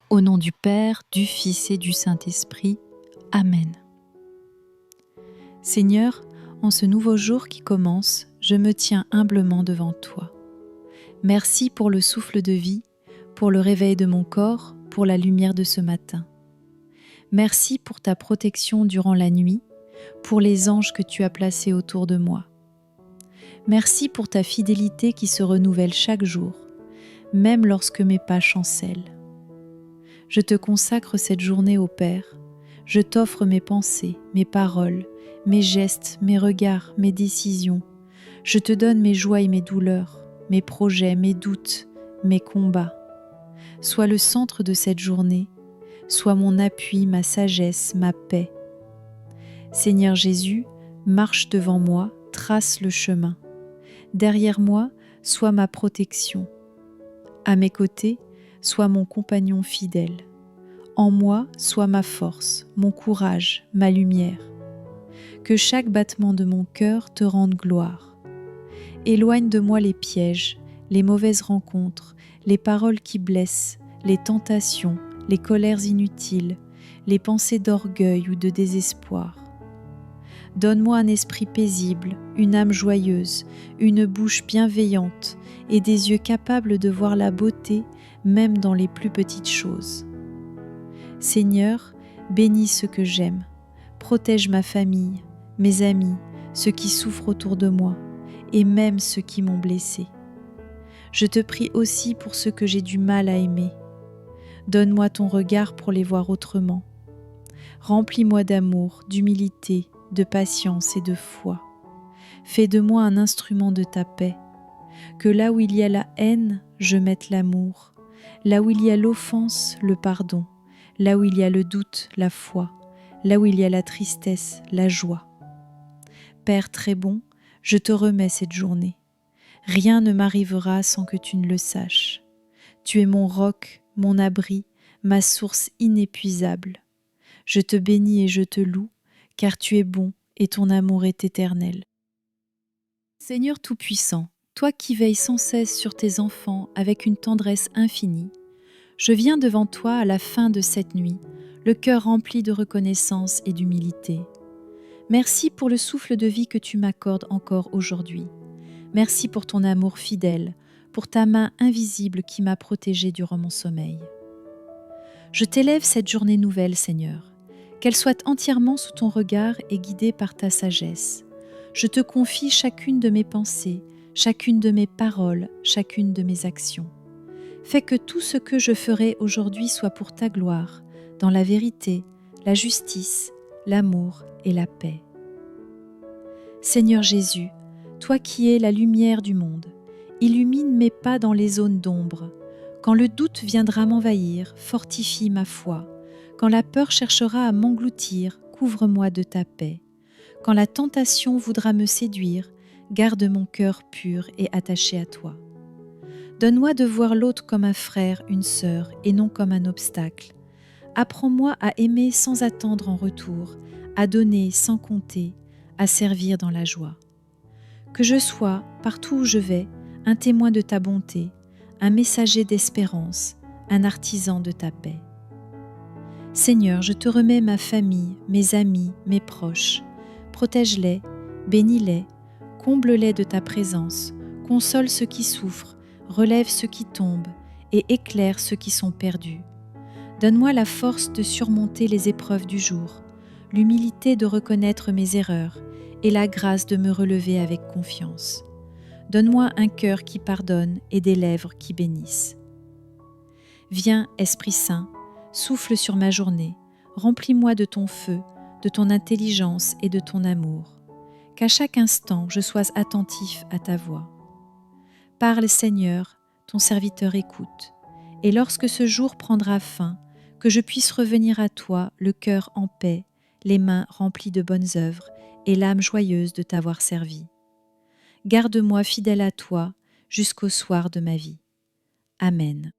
Au nom du Père, du Fils et du Saint-Esprit. Amen. Seigneur, en ce nouveau jour qui commence, je me tiens humblement devant toi. Merci pour le souffle de vie, pour le réveil de mon corps, pour la lumière de ce matin. Merci pour ta protection durant la nuit, pour les anges que tu as placés autour de moi. Merci pour ta fidélité qui se renouvelle chaque jour, même lorsque mes pas chancellent. Je te consacre cette journée au Père. Je t'offre mes pensées, mes paroles, mes gestes, mes regards, mes décisions. Je te donne mes joies et mes douleurs, mes projets, mes doutes, mes combats. Sois le centre de cette journée. Sois mon appui, ma sagesse, ma paix. Seigneur Jésus, marche devant moi, trace le chemin. Derrière moi, sois ma protection. À mes côtés, sois mon compagnon fidèle. En moi, sois ma force, mon courage, ma lumière. Que chaque battement de mon cœur te rende gloire. Éloigne de moi les pièges, les mauvaises rencontres, les paroles qui blessent, les tentations, les colères inutiles, les pensées d'orgueil ou de désespoir. Donne-moi un esprit paisible, une âme joyeuse, une bouche bienveillante et des yeux capables de voir la beauté même dans les plus petites choses. Seigneur, bénis ceux que j'aime, protège ma famille, mes amis, ceux qui souffrent autour de moi et même ceux qui m'ont blessé. Je te prie aussi pour ceux que j'ai du mal à aimer. Donne-moi ton regard pour les voir autrement. Remplis-moi d'amour, d'humilité, de patience et de foi. Fais de moi un instrument de ta paix. Que là où il y a la haine, je mette l'amour. Là où il y a l'offense, le pardon. Là où il y a le doute, la foi. Là où il y a la tristesse, la joie. Père très bon, je te remets cette journée. Rien ne m'arrivera sans que tu ne le saches. Tu es mon roc, mon abri, ma source inépuisable. Je te bénis et je te loue, car tu es bon et ton amour est éternel. Seigneur Tout-Puissant, toi qui veilles sans cesse sur tes enfants avec une tendresse infinie, je viens devant toi à la fin de cette nuit, le cœur rempli de reconnaissance et d'humilité. Merci pour le souffle de vie que tu m'accordes encore aujourd'hui. Merci pour ton amour fidèle, pour ta main invisible qui m'a protégée durant mon sommeil. Je t'élève cette journée nouvelle, Seigneur, qu'elle soit entièrement sous ton regard et guidée par ta sagesse. Je te confie chacune de mes pensées, chacune de mes paroles, chacune de mes actions. Fais que tout ce que je ferai aujourd'hui soit pour ta gloire, dans la vérité, la justice, l'amour et la paix. Seigneur Jésus, toi qui es la lumière du monde, illumine mes pas dans les zones d'ombre. Quand le doute viendra m'envahir, fortifie ma foi. Quand la peur cherchera à m'engloutir, couvre-moi de ta paix. Quand la tentation voudra me séduire, garde mon cœur pur et attaché à toi. Donne-moi de voir l'autre comme un frère, une sœur, et non comme un obstacle. Apprends-moi à aimer sans attendre en retour, à donner sans compter, à servir dans la joie. Que je sois, partout où je vais, un témoin de ta bonté, un messager d'espérance, un artisan de ta paix. Seigneur, je te remets ma famille, mes amis, mes proches. Protège-les, bénis-les, comble-les de ta présence, console ceux qui souffrent, relève ceux qui tombent et éclaire ceux qui sont perdus. Donne-moi la force de surmonter les épreuves du jour, l'humilité de reconnaître mes erreurs et la grâce de me relever avec confiance. Donne-moi un cœur qui pardonne et des lèvres qui bénissent. Viens, Esprit Saint, souffle sur ma journée, remplis-moi de ton feu, de ton intelligence et de ton amour. Qu'à chaque instant je sois attentif à ta voix. Parle, Seigneur, ton serviteur écoute, et lorsque ce jour prendra fin, que je puisse revenir à toi, le cœur en paix, les mains remplies de bonnes œuvres et l'âme joyeuse de t'avoir servi. Garde-moi fidèle à toi jusqu'au soir de ma vie. Amen.